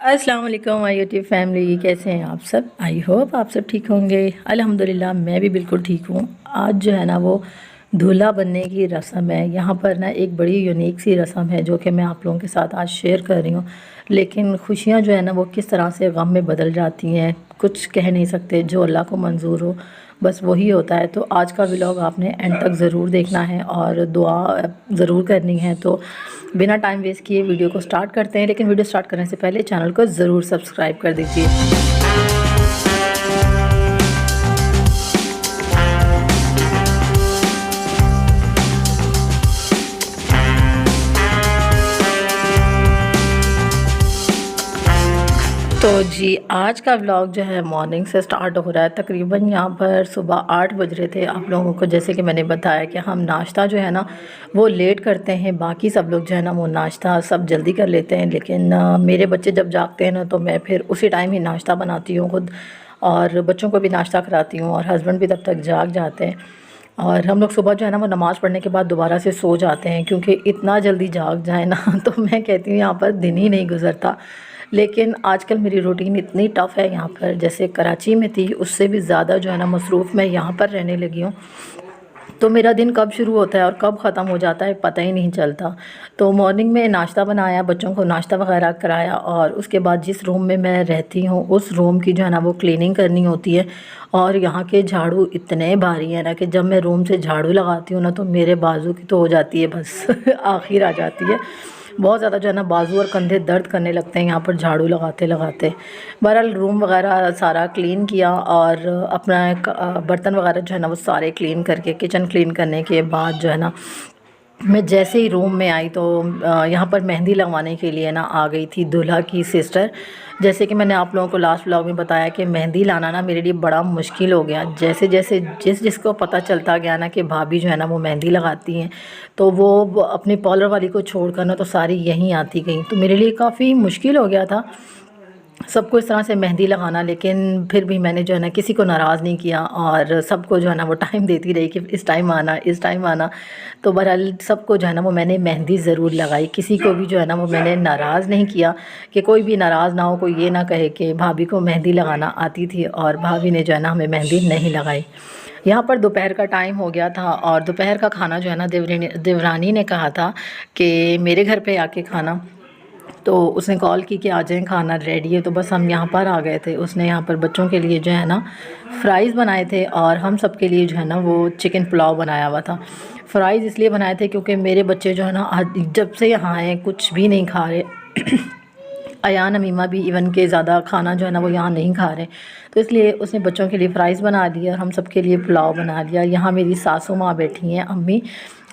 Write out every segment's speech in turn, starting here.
अस्सलाम वालेकुम my YouTube family, कैसे हैं आप सब। आई होप आप सब ठीक होंगे। अल्हम्दुलिल्लाह मैं भी बिल्कुल ठीक हूँ। आज जो है ना वो दूल्हा बनने की रस्म है। यहाँ पर ना एक बड़ी यूनिक सी रस्म है जो कि मैं आप लोगों के साथ आज शेयर कर रही हूँ। लेकिन खुशियाँ जो है ना वो किस तरह से गम में बदल जाती हैं कुछ कह नहीं सकते। जो अल्लाह को मंजूर हो बस वही होता है। तो आज का व्लॉग आपने एंड तक ज़रूर देखना है और दुआ ज़रूर करनी है। तो बिना टाइम वेस्ट किए वीडियो को स्टार्ट करते हैं। लेकिन वीडियो स्टार्ट करने से पहले चैनल को ज़रूर सब्सक्राइब कर दीजिए। तो जी आज का व्लॉग जो है मॉर्निंग से स्टार्ट हो रहा है। तकरीबन यहाँ पर सुबह 8 बज रहे थे। आप लोगों को जैसे कि मैंने बताया कि हम नाश्ता जो है ना वो लेट करते हैं। बाकी सब लोग जो है ना वो नाश्ता सब जल्दी कर लेते हैं। लेकिन मेरे बच्चे जब जागते हैं ना तो मैं फिर उसी टाइम ही नाश्ता बनाती हूँ खुद, और बच्चों को भी नाश्ता कराती हूँ, और हस्बैंड भी तब तक जाग जाते हैं। और हम लोग सुबह जो है ना वो नमाज़ पढ़ने के बाद दोबारा से सो जाते हैं, क्योंकि इतना जल्दी जाग जाए ना तो मैं कहती हूँ यहाँ पर दिन ही नहीं गुजरता। लेकिन आजकल मेरी रूटीन इतनी टफ़ है यहाँ पर, जैसे कराची में थी उससे भी ज़्यादा जो है ना मसरूफ़ मैं यहाँ पर रहने लगी हूँ। तो मेरा दिन कब शुरू होता है और कब ख़त्म हो जाता है पता ही नहीं चलता। तो मॉर्निंग में नाश्ता बनाया, बच्चों को नाश्ता वगैरह कराया, और उसके बाद जिस रूम में मैं रहती हूँ उस रूम की जो है ना वो क्लीनिंग करनी होती है। और यहाँ के झाड़ू इतने भारी हैं ना कि जब मैं रूम से झाड़ू लगाती हूँ ना तो मेरे बाजू की तो हो जाती है बस आखिर आ जाती है। बहुत ज़्यादा जो है ना बाजू और कंधे दर्द करने लगते हैं यहाँ पर झाड़ू लगाते लगाते। बहरहाल रूम वगैरह सारा क्लीन किया, और अपना बर्तन वगैरह जो है ना वो सारे क्लीन करके, किचन क्लीन करने के बाद जो है ना मैं जैसे ही रूम में आई तो यहाँ पर मेहंदी लगवाने के लिए ना आ गई थी दूल्हा की सिस्टर। जैसे कि मैंने आप लोगों को लास्ट व्लॉग में बताया कि मेहंदी लाना ना मेरे लिए बड़ा मुश्किल हो गया। जैसे जैसे जिसको पता चलता गया ना कि भाभी जो है ना वो मेहंदी लगाती हैं, तो वो अपनी पार्लर वाली को छोड़कर ना तो सारी यहीं आती गई। तो मेरे लिए काफ़ी मुश्किल हो गया था सबको इस तरह से मेहंदी लगाना। लेकिन फिर भी मैंने जो है ना किसी को नाराज़ नहीं किया, और सबको जो है ना वो टाइम देती रही कि इस टाइम आना, इस टाइम आना। तो बहरहाल सबको जो है ना वो मैंने मेहंदी ज़रूर लगाई। किसी को भी जो है ना वो मैंने नाराज़ नहीं किया कि कोई भी नाराज़ ना हो, कोई ये ना कहे कि भाभी को मेहंदी लगाना आती थी और भाभी ने जो है ना हमें मेहंदी नहीं लगाई। यहाँ पर दोपहर का टाइम हो गया था, और दोपहर का खाना जो है ना देवरानी ने कहा था कि मेरे घर पे आके खाना। तो उसने कॉल की कि आ जाएं, खाना रेडी है। तो बस हम यहाँ पर आ गए थे। उसने यहाँ पर बच्चों के लिए जो है ना फ़्राइज़ बनाए थे, और हम सब के लिए जो है ना वो चिकन पुलाव बनाया हुआ था। फ़्राइज़ इसलिए बनाए थे क्योंकि मेरे बच्चे जो है ना आज जब से यहाँ आए कुछ भी नहीं खा रहे अयान अमीमा भी इवन के ज़्यादा खाना जो है ना वो यहाँ नहीं खा रहे। तो इसलिए उसने बच्चों के लिए फ़्राइज़ बना दिया और हम सब के लिए पुलाव बना लिया। यहाँ मेरी सासू माँ बैठी हैं, अम्मी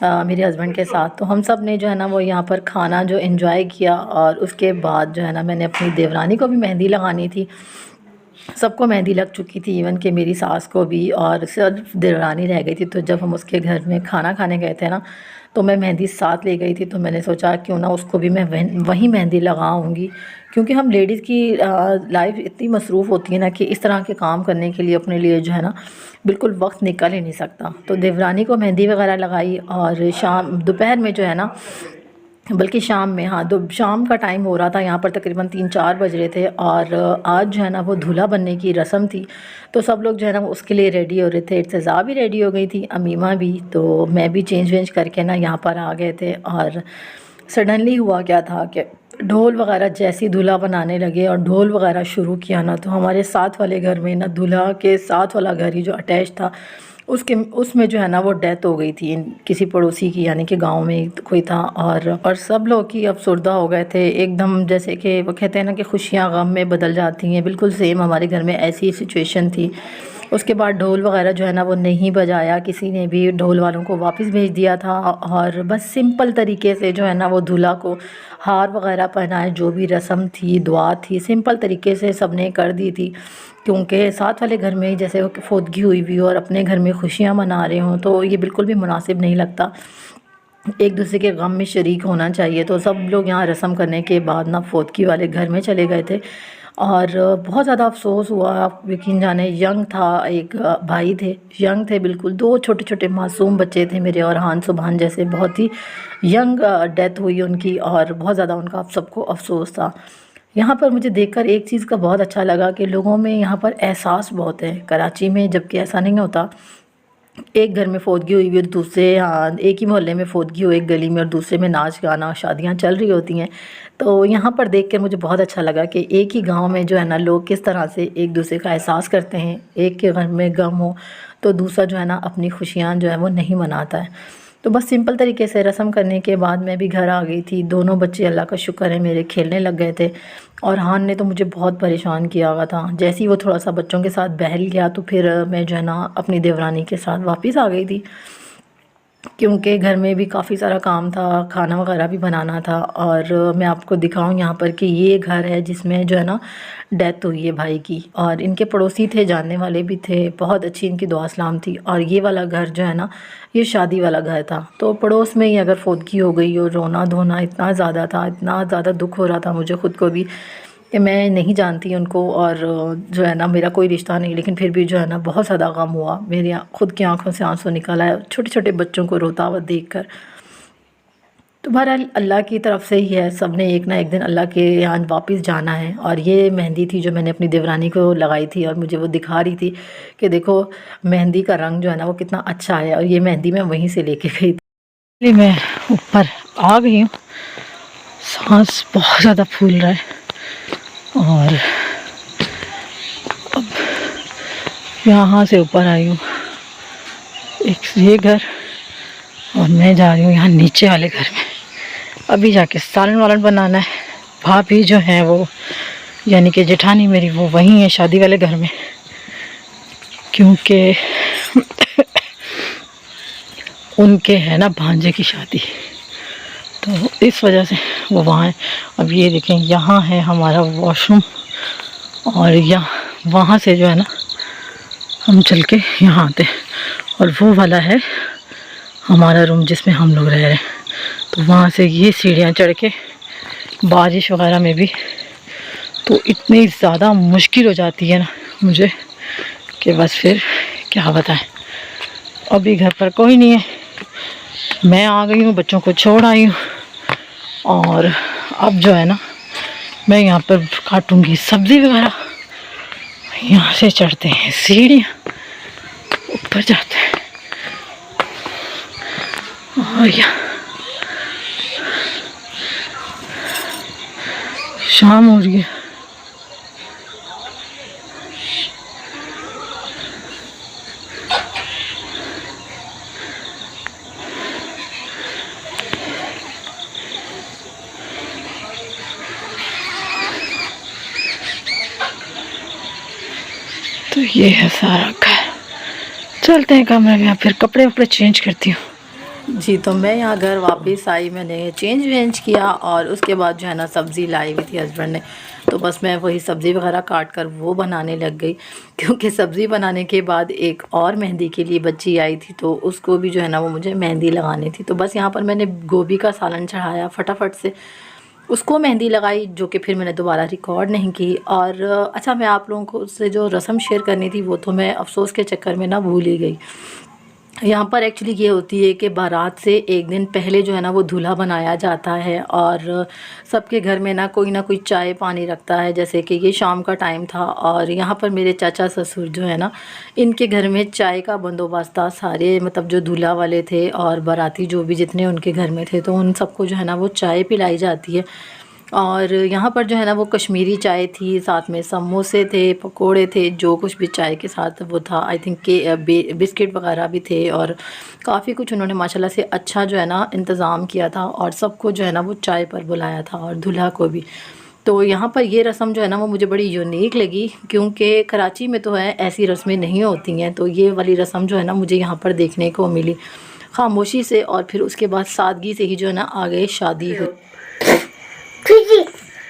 मेरे हस्बैंड के साथ। तो हम सब ने जो है ना वो यहाँ पर खाना जो एंजॉय किया। और उसके बाद जो है ना मैंने अपनी देवरानी को भी मेहंदी लगानी थी। सबको मेहंदी लग चुकी थी, इवन कि मेरी सास को भी, और सिर्फ देवरानी रह गई थी। तो जब हम उसके घर में खाना खाने गए थे ना तो मैं मेहंदी साथ ले गई थी। तो मैंने सोचा क्यों ना उसको भी मैं वहीं मेहंदी लगाऊंगी, क्योंकि हम लेडीज़ की लाइफ इतनी मसरूफ़ होती है ना कि इस तरह के काम करने के लिए अपने लिए जो है ना बिल्कुल वक्त निकल ही नहीं सकता। तो देवरानी को मेहंदी वगैरह लगाई, और शाम दोपहर में जो है ना, बल्कि शाम में, हाँ, तो शाम का टाइम हो रहा था। यहाँ पर तकरीबन 3-4 बज रहे थे, और आज जो है ना वो दूल्हा बनने की रस्म थी। तो सब लोग जो है ना उसके लिए रेडी हो रहे थे। इर्तिज़ा भी रेडी हो गई थी, अमीमा भी। तो मैं भी चेंज वेंज करके ना यहाँ पर आ गए थे। और सडनली हुआ क्या था कि ढोल वगैरह जैसे ही दूल्हा बनाने लगे और ढोल वगैरह शुरू किया ना, तो हमारे साथ वाले घर में ना, दूल्हा के साथ वाला घर ही जो अटैच था उसमें जो है ना वो डेथ हो गई थी किसी पड़ोसी की, यानी कि गांव में कोई था। और सब लोग ही अफसरदा हो गए थे एकदम। जैसे कि वो कहते हैं ना कि खुशियां गम में बदल जाती हैं, बिल्कुल सेम हमारे घर में ऐसी सिचुएशन थी। उसके बाद ढोल वगैरह जो है ना वो नहीं बजाया किसी ने भी, ढोल वालों को वापस भेज दिया था। और बस सिंपल तरीके से जो है ना वो दूल्हा को हार वगैरह पहनाए, जो भी रस्म थी, दुआ थी, सिंपल तरीके से सबने कर दी थी। क्योंकि साथ वाले घर में ही जैसे फोदगी हुई हुई और अपने घर में खुशियाँ मना रहे हों, तो ये बिल्कुल भी मुनासिब नहीं लगता। एक दूसरे के गम में शरीक होना चाहिए। तो सब लोग यहाँ रस्म करने के बाद ना फोदगी वाले घर में चले गए थे, और बहुत ज़्यादा अफसोस हुआ। आप यकीन जाने, यंग था, एक भाई थे, यंग थे बिल्कुल, 2 छोटे छोटे मासूम बच्चे थे मेरे, और हान सुबहान जैसे बहुत ही यंग डेथ हुई उनकी, और बहुत ज़्यादा उनका सबको अफसोस था। यहाँ पर मुझे देखकर एक चीज़ का बहुत अच्छा लगा कि लोगों में यहाँ पर एहसास बहुत है कराची में, जबकि ऐसा नहीं होता। एक घर में फ़ौतगी हुई और दूसरे, हाँ, एक ही मोहल्ले में फ़ौतगी हो एक गली में और दूसरे में नाच गाना शादियाँ चल रही होती हैं। तो यहाँ पर देख कर मुझे बहुत अच्छा लगा कि एक ही गांव में जो है ना लोग किस तरह से एक दूसरे का एहसास करते हैं। एक के घर में गम हो तो दूसरा जो है ना अपनी खुशियाँ जो है वो नहीं मनाता है। तो बस सिंपल तरीके से रस्म करने के बाद मैं भी घर आ गई थी। दोनों बच्चे अल्लाह का शुक्र है मेरे खेलने लग गए थे और हान ने तो मुझे बहुत परेशान किया हुआ था। जैसे ही वो थोड़ा सा बच्चों के साथ बहल गया तो फिर मैं जो है ना अपनी देवरानी के साथ वापस आ गई थी, क्योंकि घर में भी काफ़ी सारा काम था, खाना वगैरह भी बनाना था। और मैं आपको दिखाऊं यहाँ पर कि ये घर है जिसमें जो है ना डेथ हुई है भाई की, और इनके पड़ोसी थे, जानने वाले भी थे, बहुत अच्छी इनकी दुआ सलाम थी। और ये वाला घर जो है ना ये शादी वाला घर था। तो पड़ोस में ही अगर फौतगी हो गई और रोना धोना इतना ज़्यादा था, इतना ज़्यादा दुख हो रहा था मुझे ख़ुद को भी कि मैं नहीं जानती उनको और जो है ना मेरा कोई रिश्ता नहीं, लेकिन फिर भी जो है ना बहुत ज़्यादा गम हुआ। मेरी खुद की आंखों से आंसू निकल आए छोटे छोटे बच्चों को रोता हुआ देखकर। तो बहरहाल अल्लाह की तरफ से ही है, सब ने एक ना एक दिन अल्लाह के यहाँ वापस जाना है। और ये मेहंदी थी जो मैंने अपनी देवरानी को लगाई थी और मुझे वो दिखा रही थी कि देखो मेहंदी का रंग जो है ना वो कितना अच्छा है, और ये मेहंदी मैं वहीं से लेके गई थी। मैं ऊपर आ गई हूँ, सांस बहुत ज़्यादा फूल रहा है और अब यहाँ से ऊपर आई हूँ एक ये घर, और मैं जा रही हूँ यहाँ नीचे वाले घर में। अभी जाके सालन वालन बनाना है। भाभी जो है वो यानी कि जेठानी मेरी वो वहीं है शादी वाले घर में, क्योंकि उनके है ना भांजे की शादी, तो इस वजह से वो वहाँ है। अब ये देखें यहाँ है हमारा वॉशरूम, और यहाँ वहाँ से जो है ना हम चल के यहाँ आते हैं, और वो वाला है हमारा रूम जिसमें हम लोग रह रहे हैं। तो वहाँ से ये सीढ़ियाँ चढ़ के बारिश वगैरह में भी तो इतनी ज़्यादा मुश्किल हो जाती है ना मुझे कि बस फिर क्या बताएं। अभी घर पर कोई नहीं है, मैं आ गई हूँ, बच्चों को छोड़ आई हूँ, और अब जो है ना मैं यहाँ पर काटूँगी सब्ज़ी वगैरह। यहाँ से चढ़ते हैं सीढ़ियाँ, ऊपर जाते हैं, और यहाँ शाम हो रही है। तो ये है सारा घर। चलते हैं कमरे में, फिर कपड़े वपड़े चेंज करती हूँ। जी, तो मैं यहाँ घर वापस आई, मैंने चेंज वेंज किया और उसके बाद जो है ना सब्ज़ी लाई हुई थी हस्बैंड ने, तो बस मैं वही सब्ज़ी वगैरह काट कर वो बनाने लग गई। क्योंकि सब्ज़ी बनाने के बाद एक और मेहंदी के लिए बच्ची आई थी, तो उसको भी जो है ना वो मुझे मेहंदी लगानी थी। तो बस यहाँ पर मैंने गोभी का सालन चढ़ाया, फटाफट से उसको मेहंदी लगाई, जो कि फिर मैंने दोबारा रिकॉर्ड नहीं की। और अच्छा, मैं आप लोगों को से जो रस्म शेयर करनी थी वो तो मैं अफसोस के चक्कर में ना भूल ही गई। यहाँ पर एक्चुअली ये होती है कि बारात से एक दिन पहले जो है ना वो दूल्हा बनाया जाता है, और सबके घर में ना कोई चाय पानी रखता है। जैसे कि ये शाम का टाइम था और यहाँ पर मेरे चाचा ससुर जो है ना इनके घर में चाय का बंदोबस्त था। सारे मतलब जो दूल्हा वाले थे और बाराती जो भी जितने उनके घर में थे, तो उन सबको जो है ना वो चाय पिलाई जाती है। और यहाँ पर जो है ना वो कश्मीरी चाय थी, साथ में समोसे थे, पकोड़े थे, जो कुछ भी चाय के साथ वो था। आई थिंक के बिस्किट वगैरह भी थे, और काफ़ी कुछ उन्होंने माशाल्लाह से अच्छा जो है ना इंतज़ाम किया था, और सबको जो है ना वो चाय पर बुलाया था, और दूल्हा को भी। तो यहाँ पर ये रस्म जो है ना वो मुझे बड़ी यूनिक लगी, क्योंकि कराची में तो है ऐसी रस्में नहीं होती हैं। तो ये वाली रस्म जो है ना मुझे यहाँ पर देखने को मिली, खामोशी से, और फिर उसके बाद सादगी से ही जो है ना आगे शादी हुई।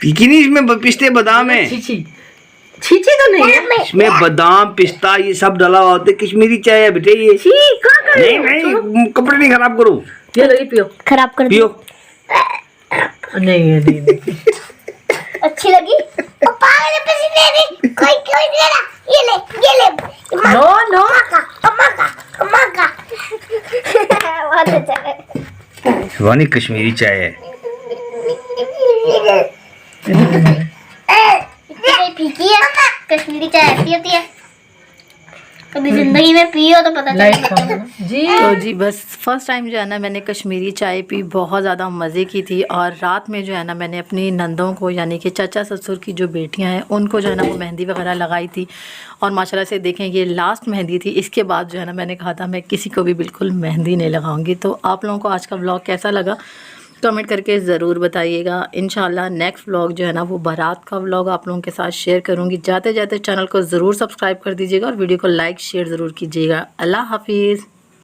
पीकी नहीं, इसमें पिस्ते बादाम है। छीछी तो नहीं है इसमें बादाम पिस्ता ये सब डला हुआ होता है। कश्मीरी चाय है बेटे ये। नहीं, कपड़े नहीं खराब करो। ये लगी पियो, खराब कर पियो। नहीं अच्छी लगी। पापा मेरे पैसे दे दे, कोई दे रहा। ये ले नो अम्मा का बहुत अच्छा है। शिवानी कश्मीरी चाय है। फीकी है, कश्मीरी चाय ऐसी होती है, कभी जिंदगी में पियो तो पता चलेगा। जी तो जी बस फर्स्ट टाइम जो है ना मैंने कश्मीरी चाय पी, बहुत ज़्यादा मज़े की थी। और रात में जो है ना मैंने अपनी नंदों को यानी कि चाचा ससुर की जो बेटियां हैं उनको जो है ना वो मेहंदी वगैरह लगाई थी। और माशाल्लाह से देखें ये लास्ट मेहंदी थी, इसके बाद जो है ना मैंने कहा था मैं किसी को भी बिल्कुल मेहंदी नहीं लगाऊंगी। तो आप लोगों को आज का व्लॉग कैसा लगा कमेंट करके ज़रूर बताइएगा। इंशाल्लाह नेक्स्ट व्लॉग जो है ना वो बारात का व्लॉग आप लोगों के साथ शेयर करूँगी। जाते जाते चैनल को ज़रूर सब्सक्राइब कर दीजिएगा और वीडियो को लाइक शेयर ज़रूर कीजिएगा। अल्लाह हाफिज़।